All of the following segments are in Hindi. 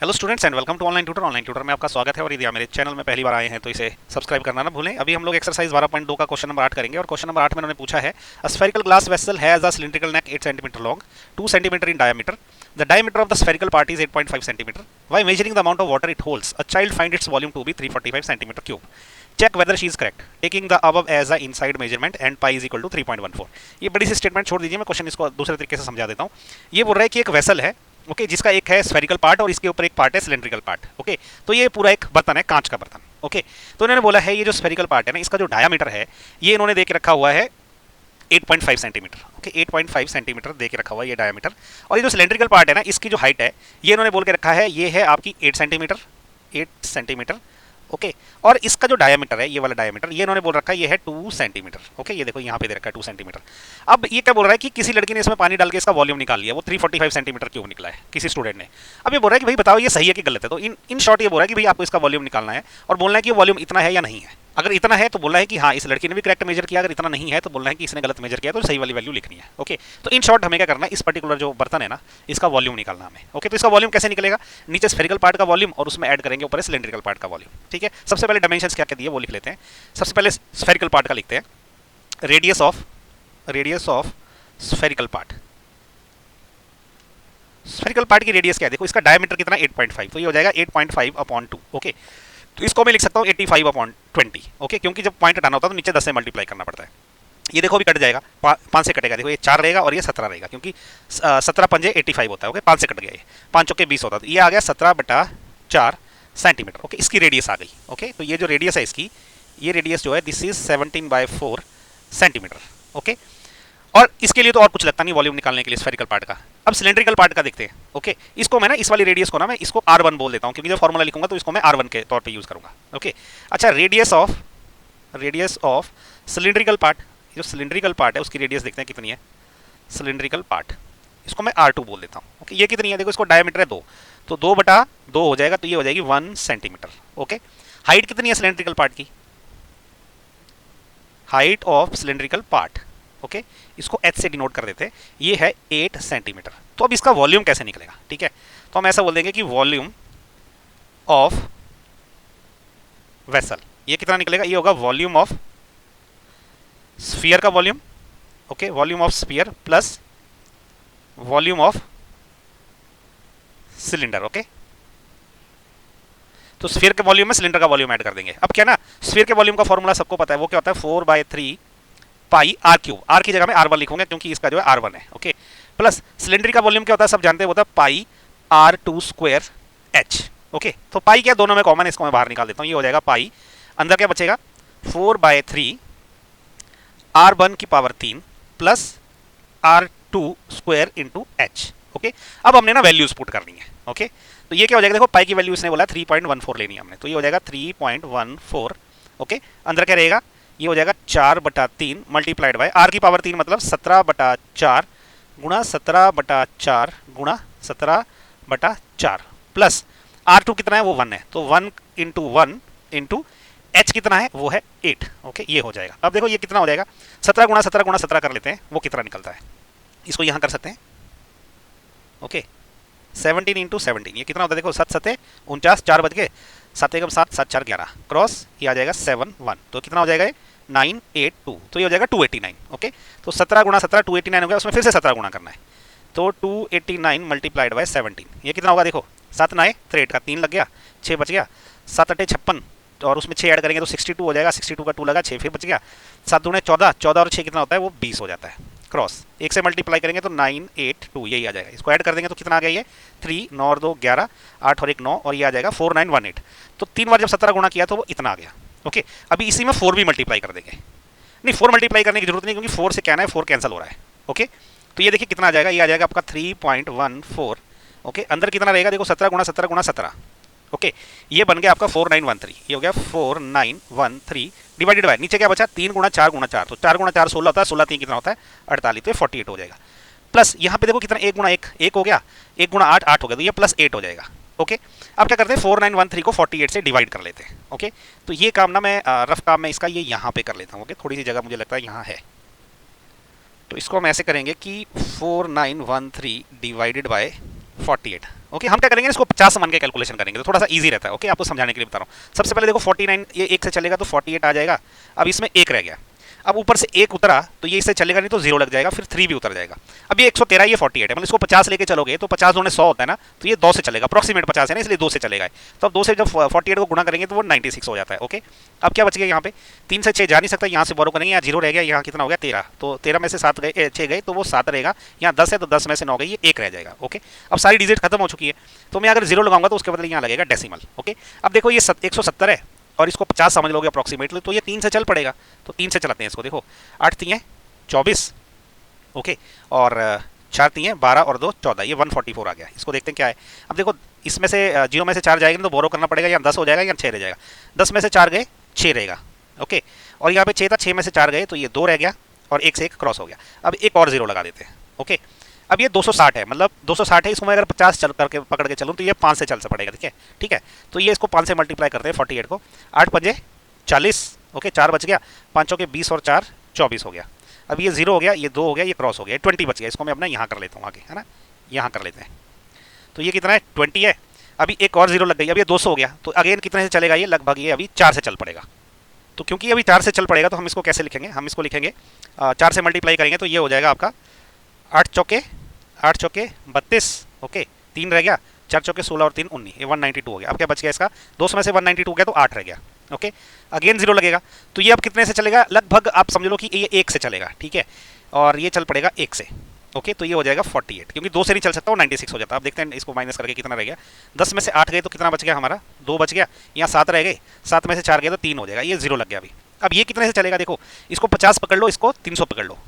Hello students and welcome to online tutor में आपका स्वागत है। और यदि आप मेरे चैनल में पहली बार आए हैं तो इसे सब्सक्राइब करना ना भूलें। अभी हम लोग एक्सरसाइज 12.2 का क्वेश्चन नंबर 8 करेंगे और क्वेश्चन नंबर 8 में उन्होंने पूछा है a spherical glass vessel has a cylindrical neck 8 centimetre long 2 centimetre in diameter the diameter of the spherical part is 8.5 centimetre by measuring the amount of water it holds a child find its volume to be 345 centimetre cube check whether she is correct taking the above as a inside measurement and pi is equal to 3.14। ये बड़ी सी स्टेटमेंट छोड़ दीजिए, मैं क्वेश्चन इसको दूसरे तरीके से समझा देता हूँ। ये बोल रहा है कि एक वेसल है ओके जिसका एक है स्फेरिकल पार्ट और इसके ऊपर एक पार्ट है सिलेंड्रिकल पार्ट। ओके तो ये पूरा एक बर्तन है, कांच का बर्तन। ओके तो इन्होंने बोला है ये जो स्फेरिकल पार्ट है ना, इसका जो डायामीटर है ये इन्होंने दे के रखा हुआ है 8.5 सेंटीमीटर। ओके 8.5 सेंटीमीटर दे के रखा हुआ है ये डायामीटर। और ये जो सिलेंड्रिकल पार्ट है ना, इसकी जो हाइट है ये इन्होंने बोल के रखा है ये है आपकी 8 सेंटीमीटर। ओके और इसका जो डायमीटर है ये वाला डायमीटर ये इन्होंने बोल रखा है ये है 2 सेंटीमीटर। ओके ये देखो यहाँ पे दे रखा है 2 सेंटीमीटर। अब ये क्या बोल रहा है कि किसी लड़की ने इसमें पानी डाल के इसका वॉल्यूम निकाल लिया, वो 345 सेंटीमीटर क्यूब निकला है किसी स्टूडेंट ने। अब ये बोल रहा है कि भाई बताओ ये सही है कि गलत है। तो इन शॉर्ट ये बोल रहा है कि भाई आपको इसका वॉल्यूम निकालना है और बोलना है कि वॉल्यूम इतना है या नहीं है। अगर इतना है तो बोलना है कि हाँ इस लड़की ने भी करेक्ट मेजर किया, अगर इतना नहीं है तो बोलना है कि इसने गलत मेजर किया, तो सही वाली वैल्यू लिखनी है। ओके तो इन शॉर्ट हमें क्या करना है, इस पर्टिकुलर जो बर्तन है ना इसका वॉल्यूम निकालना हमें। ओके तो इसका वॉल्यूम कैसे निकलेगा, नीचे स्फेरिकल पार्ट का वॉल्यूम और उसमें ऐड करेंगे ऊपर सिलेंड्रिकल पार्ट का वॉल्यूम। ठीक है सबसे पहले डायमेंशंस क्या क्या दिए वो लिख लेते हैं। सबसे पहले स्फेरिकल पार्ट का लिखते हैं, radius of spherical part. Spherical part की रेडियस क्या है, देखो इसका डायमीटर कितना 8.5, तो ये हो जाएगा 8.5/2। ओके तो इसको मैं लिख सकता हूँ 85/20। ओके क्योंकि जब पॉइंट हटाना होता है तो नीचे 10 से मल्टीप्लाई करना पड़ता है। ये देखो अभी कट जाएगा, 5 से कटेगा, देखो ये 4 रहेगा और ये 17 रहेगा क्योंकि 17 पंजे 85 होता है। ओके 5 से कट गया, ये 5 चौके 20 होता है, तो ये आ गया 17/4 सेंटीमीटर। ओके इसकी रेडियस आ गई। ओके तो ये जो रेडियस है इसकी, ये रेडियस जो है दिस इज 17/4 सेंटीमीटर। ओके और इसके लिए तो और कुछ लगता नहीं वॉल्यूम निकालने के लिए स्फेरिकल पार्ट का। अब सिलेंड्रिकल पार्ट का देखते हैं। ओके इसको मैं ना इस वाली रेडियस को ना मैं इसको R1 बोल देता हूँ क्योंकि जब फॉर्मूला लिखूंगा तो इसको मैं R1 के तौर पे यूज करूंगा। ओके अच्छा रेडियस ऑफ सिलेंड्रिकल पार्ट, जो सिलेंड्रिकल पार्ट है उसकी रेडियस देखते हैं कितनी है। सिलेंड्रिकल पार्ट इसको मैं R2 बोल देता हूँ। ओके ये कितनी है, देखो इसको डायमीटर है 2, तो 2/2 हो जाएगा, तो ये हो जाएगी 1 सेंटीमीटर। ओके हाइट कितनी है सिलेंड्रिकल पार्ट की, height of cylindrical part okay इसको h से डिनोट कर देते हैं, ये है 8 सेंटीमीटर। तो अब इसका वॉल्यूम कैसे निकलेगा, ठीक है तो हम ऐसा बोल देंगे कि वॉल्यूम ऑफ वेसल, ये कितना निकलेगा, ये होगा वॉल्यूम ऑफ स्फीयर का volume. Okay volume of sphere plus volume of cylinder. Okay तो स्फीयर के वॉल्यूम में सिलेंडर का वॉल्यूम ऐड कर देंगे। अब क्या ना, स्फीयर के वॉल्यूम का फॉर्मूला सबको पता है, वो क्या होता है 4/3 पाई R³ R की जगह में R1 लिखूंगा क्योंकि इसका जो है R1 है। ओके प्लस सिलेंडर का वॉल्यूम क्या होता है सब जानते हैं, होता है पाई R2²H। ओके तो पाई क्या दोनों में कॉमन है, इसको मैं बाहर निकाल देता हूँ, ये हो जाएगा पाई, अंदर क्या बचेगा 4/3 R1 की power 3 plus R2² into H। Okay अब हमने ना वैल्यूज पुट करनी है। ओके तो ये क्या हो जाएगा, देखो पाई की वैल्यू इसने बोला 3.14 लेनी है हमने, तो ये हो जाएगा 3.14। ओके अंदर क्या रहेगा, ये हो जाएगा 4/3 मल्टीप्लाइड बाय R की पावर 3 मतलब 17/4 गुणा 17/4 गुणा 17/4 प्लस R2 कितना है वो 1 है, तो 1 इंटू 1 इंटू H कितना है वो है 8। ओके ये हो जाएगा। अब देखो ये कितना हो जाएगा, 17 गुणा 17 गुणा 17 कर लेते हैं, वो कितना निकलता है, इसको यहाँ कर सकते हैं। ओके 17 इंटू 17 ये कितना होता है, देखो 7 7 49, 4 बज गए, 7 एकम 7 7 4 11 क्रॉस ये आ जाएगा 7 1, तो कितना हो जाएगा ये 982, तो ये हो जाएगा 289। ओके तो 17 गुणा 17 289 हो गया, उसमें फिर से 17 गुणा करना है, तो 289 मल्टीप्लाइड बाय 17 ये कितना होगा, देखो 7 9 63 का 3 लग गया, 6 बच गया, 7 8 56 और उसमें 6 ऐड करेंगे तो 62 हो जाएगा, 62 का 2 लगा 6 फिर बच गया, 7 दूने 14 14 और 6 कितना होता है वो 20 हो जाता है, क्रॉस 1 से मल्टीप्लाई करेंगे तो 982 यही आ जाएगा, इसको ऐड कर देंगे तो कितना आ गया ये 3 9 और 2 11 8 और 1 9 और ये आ जाएगा 4918। तो 3 बार जब 17 गुणा किया तो वो इतना आ गया। ओके अभी इसी में 4 भी मल्टीप्लाई कर देंगे, नहीं 4 मल्टीप्लाई करने की जरूरत नहीं क्योंकि 4 से क्या है 4 कैंसिल हो रहा है। ओके तो ये देखिए कितना आ जाएगा, ये आ जाएगा आपका 3.14। ओके अंदर कितना रहेगा, देखो 17 गुणा 17 गुणा 17। ओके ये बन गया आपका 4913, ये हो गया 4913 डिवाइडेड बाय नीचे क्या बचा 3 गुणा 4 गुणा 4, तो 4 गुणा 4 16 होता है, 16 3 कितना होता है 48, तो 48 हो जाएगा। प्लस यहाँ पे देखो कितना 1 गुणा 1 1 हो गया, 1 गुणा 8 8 हो गया, तो ये प्लस 8 हो जाएगा। ओके अब क्या करते हैं 4913 को 48 से डिवाइड कर लेते हैं। ओके तो ये काम ना मैं रफ काम में इसका ये यहाँ पे कर लेता हूँ। ओके थोड़ी सी जगह मुझे लगता है यहाँ है, तो इसको हम ऐसे करेंगे कि 4913 डिवाइडेड बाय 48 ओके हम क्या करेंगे, इसको 50 मान के कैलकुलेशन करेंगे तो थोड़ा सा इजी रहता है। ओके आपको समझाने के लिए बता रहा हूँ। सबसे पहले देखो 49 ये एक से चलेगा तो 48 आ जाएगा। अब इसमें एक रह गया, अब ऊपर से एक उतरा तो ये इससे चलेगा नहीं तो 0 लग जाएगा, फिर 3 भी उतर जाएगा। अब ये 113 ये 48 है, मतलब इसको 50 लेके चलोगे तो 50 दूने 100 होता है ना, तो ये 2 से चलेगा, अप्रोक्सीमेट 50 है ना, इसलिए 2 से चलेगा। तो अब 2 से जब 48 को गुणा करेंगे तो वो 96 हो जाता है। ओके अब क्या बच गया यहाँ पे, 3 से 6 जा नहीं सकता, यहाँ से बोरो करेंगे, यहाँ 0 रह गया, यहाँ कितना हो गया 13, तो 13 में से 7 गए 6 गए तो वो 7 रहेगा, यहाँ 10 है तो 10 में से 9 गई, ये 1 रह जाएगा। ओके अब सारी डिजिट खत्म हो चुकी है, तो मैं अगर 0 लगाऊंगा तो उसके बदले यहाँ लगेगा डेसिमल। ओके अब देखो ये 170 है और इसको 50 समझ लोगे अप्रोक्सीमेटली, तो ये 3 से चल पड़ेगा, तो 3 से चलाते हैं इसको। देखो 8 3 24, ओके, और 4 3 12 और 2 14, ये 144 आ गया। इसको देखते हैं क्या है। अब देखो इसमें से 0 में से 4 जाएगा तो बोरो करना पड़ेगा, यहाँ 10 हो जाएगा, यहाँ 6 रह जाएगा, 10 में से 4 गए 6 रहेगा। ओके और यहाँ पे 6 था, 6 में से 4 गए तो ये 2 रह गया और 1 से 1 क्रॉस हो गया। अब एक और 0 लगा देते हैं। ओके अब ये 260 है, मतलब 260 है, इसको मैं अगर 50 चल करके पकड़ के चलूँ तो ये 5 से चल से पड़ेगा। ठीक है ठीक है, तो ये इसको 5 से मल्टीप्लाई करते हैं 48 को, 8 5 40, ओके 4 बच गया, 5 के 20 और 4 24 हो गया। अब ये 0 हो गया, ये 2 हो गया, ये क्रॉस हो गया, 20 बच गया। इसको मैं अपना यहाँ कर लेता हूँ आगे, है ना, यहाँ कर लेते हैं। तो ये कितना है 20 है, अभी एक और 0 लग गई, अब ये 200 हो गया, तो अगेन कितने से चलेगा, ये लगभग ये अभी 4 से चल पड़ेगा। तो क्योंकि अभी 4 से चल पड़ेगा तो हम इसको कैसे लिखेंगे, हम इसको लिखेंगे 4 से मल्टीप्लाई करेंगे तो ये हो जाएगा आपका 8 चौके 32, ओके 3 रह गया, 4 चौके 16 और 3 19, ये 192 हो गया। अब क्या बच गया इसका, 200 में से 192 गया तो 8 रह गया। ओके अगेन 0 लगेगा, तो ये अब कितने से चलेगा, लगभग आप समझ लो कि ये 1 से चलेगा। ठीक है और ये चल पड़ेगा 1 से। ओके तो ये हो जाएगा 48, क्योंकि 2 से नहीं चल सकता, वो 96 हो जाता है। अब देखते हैं इसको माइनस करके कितना रह गया, 10 में से 8 गए तो कितना बच गया हमारा, 2 बच गया, यहाँ 7 रह गए, 7 में से 4 गए तो 3 हो जाएगा, ये 0 लग गया अभी। अब ये कितने से चलेगा, देखो इसको 50 पकड़ लो, इसको 300 पकड़ लो।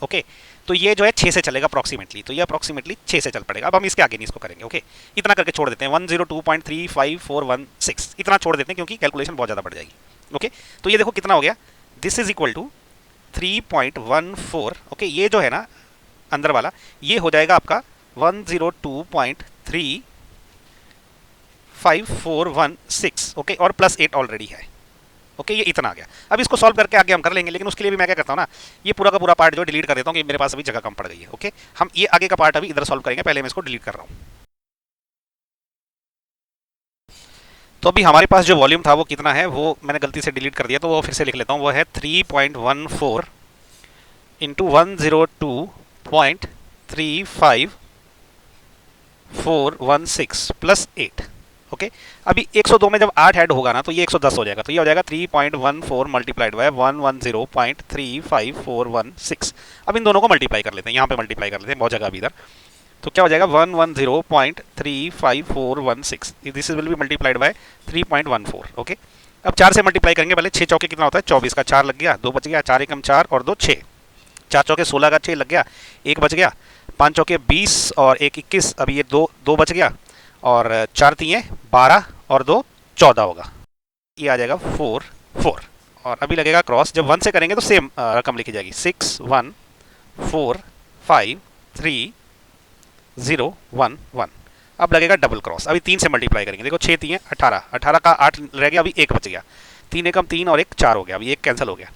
ओके तो ये जो है 6 से चलेगा अप्रोक्सीमेटली, तो ये अप्रोक्सीमेटली 6 से चल पड़ेगा। अब हम इसके आगे नहीं इसको करेंगे। ओके इतना करके छोड़ देते हैं, 102.35416 इतना छोड़ देते हैं क्योंकि कैलकुलेशन बहुत ज़्यादा बढ़ जाएगी। ओके तो ये देखो कितना हो गया, this is equal to 3.14। Okay ये जो है ना अंदर वाला, ये हो जाएगा आपका 102.35416। ओके और प्लस 8 ऑलरेडी है। ओके ये इतना आ गया। अब इसको सॉल्व करके आगे हम कर लेंगे, लेकिन उसके लिए भी मैं क्या करता हूँ ना, ये पूरा का पूरा पार्ट जो डिलीट कर देता हूँ कि मेरे पास अभी जगह कम पड़ गई है। ओके हम ये आगे का पार्ट अभी इधर सॉल्व करेंगे, पहले मैं इसको डिलीट कर रहा हूँ। तो अभी हमारे पास जो वॉल्यूम था वो कितना है, वो मैंने गलती से डिलीट कर दिया, तो वो फिर से लिख लेता हूँ। वो है 3.14 इंटू 102.35416 प्लस 8। ओके अभी 102 में जब 8 ऐड होगा ना तो ये 110 हो जाएगा, तो ये हो जाएगा 3.14 मल्टीप्लाइड बाय 110.35416। अब इन दोनों को मल्टीप्लाई कर लेते हैं, यहाँ पे मल्टीप्लाई कर लेते हैं, बहुत जगह अभी इधर, तो क्या हो जाएगा 110.35416, this will be multiplied by 3.14। Okay अब 4 से मल्टीप्लाई करेंगे, पहले 6 चौके कितना होता है 24 का, 4 लग गया, 2 बच गया, 4 एकम 4 और 2 6, 4 चौके 16 का 6 लग गया, 1 बच गया, 5 चौके 20 और 1 21, अभी ये 2 बच गया, और 4 3 12 और 2 14 होगा, ये आ जाएगा 4 4। और अभी लगेगा क्रॉस, जब 1 से करेंगे तो सेम रकम लिखी जाएगी, 6 1 4 5 3 0 1 1। अब लगेगा डबल क्रॉस, अभी 3 से मल्टीप्लाई करेंगे, देखो 6 3 18, 18 का 8 रह गया, अभी 1 बच गया, 3 एकम 3 और 1 4 हो गया, अभी 1 कैंसिल हो गया,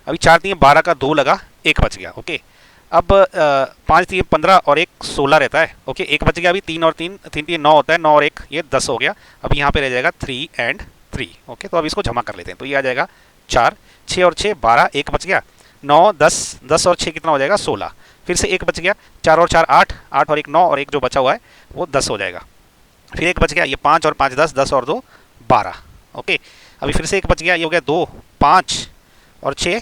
अभी 4 3 12 का 2 लगा, 1 बच गया। ओके अब 5 3 15 और 1 16 रहता है। ओके 1 बच गया, अभी 3 और 3 3 3 9 होता है, 9 और 1 ये 10 हो गया, अब यहाँ पे रह जाएगा 3 and 3। ओके तो अब इसको जमा कर लेते हैं, तो ये आ जाएगा 4 6 और 6 12, 1 बच गया, 9 10 10 और 6 कितना हो जाएगा 16, फिर से 1 बच गया, 4 और 4 8 8 और 1 9 और 1 जो बचा हुआ है वो 10 हो जाएगा, फिर 1 बच गया, ये 5 और 5 10 10 और 2 12। ओके अभी फिर से 1 बच गया, ये हो गया 2 5 और 6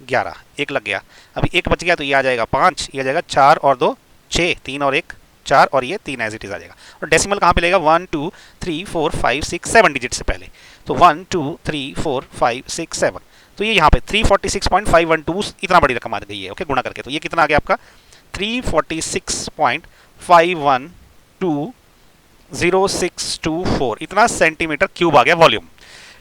11, 1 लग गया, अभी 1 बच गया, तो ये आ जाएगा 5, ये आ जाएगा 4 और 2 6, 3 और 1 4 और ये 3 एज इट इज आ जाएगा। और डेसिमल कहाँ पे लेगा, 1 2 3 4 5 6 7 डिजिट से पहले, तो 1 2 3 4 5 6 7, तो ये यहाँ पे 346.512 इतना बड़ी रकम आ गई है। ओके गुणा करके, तो ये कितना आ गया आपका 346.5120624, इतना सेंटीमीटर क्यूब आ गया वॉल्यूम।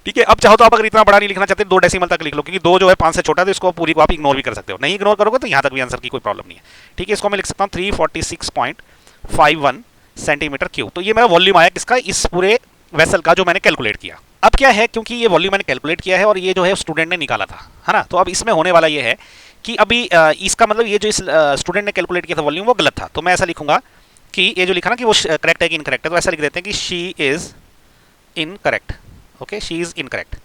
ठीक है अब चाहो तो आप अगर इतना बड़ा नहीं लिखना चाहते 2 डेसिमल तक लिख लो, क्योंकि 2 जो है 5 से छोटा, तो इसको पूरी को आप इग्नोर भी कर सकते हो, नहीं इग्नोर करोगे तो यहाँ तक भी आंसर की कोई प्रॉब्लम नहीं है। ठीक है इसको मैं लिख सकता हूँ 346.51 सेंटीमीटर क्यूब। तो ये मेरा वॉल्यूम आया किसका, इस पूरे वेसल का जो मैंने कैलकुलेट किया। अब क्या है, क्योंकि ये वॉल्यूम मैंने कैलकुलेट किया है और ये जो है स्टूडेंट ने निकाला था, है ना, तो अब इसमें होने वाला ये है कि अभी इसका मतलब ये जो इस स्टूडेंट ने कैलकुलेट किया था वॉल्यूम वो गलत था, तो मैं ऐसा लिखूंगा कि ये जो लिखा ना कि वो करेक्ट है कि इनकरेक्ट है, तो ऐसा लिख देते हैं कि she is incorrect. Okay, she is incorrect.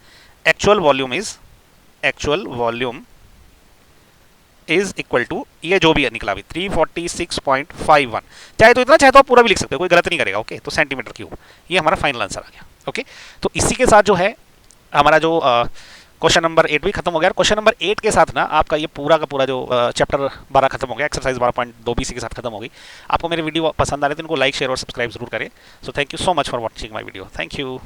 Actual volume is equal to ये जो भी निकला अभी 346.51, चाहे तो इतना चाहे तो आप पूरा भी लिख सकते हो, कोई गलत नहीं करेगा। ओके, तो सेंटीमीटर क्यूब, ये हमारा फाइनल आंसर आ गया। ओके, तो इसी के साथ जो है हमारा जो क्वेश्चन नंबर 8 भी खत्म हो गया। क्वेश्चन नंबर 8 के साथ ना आपका ये पूरा का पूरा जो चैप्टर 12 खत्म हो गया, एक्सरसाइज 12.2 भी इसी के साथ खत्म हो गई। आपको मेरे वीडियो पसंद आ रहे तो इनको लाइक शेयर और सब्सक्राइब जरूर करें। So thank you so much for watching my video. Thank you.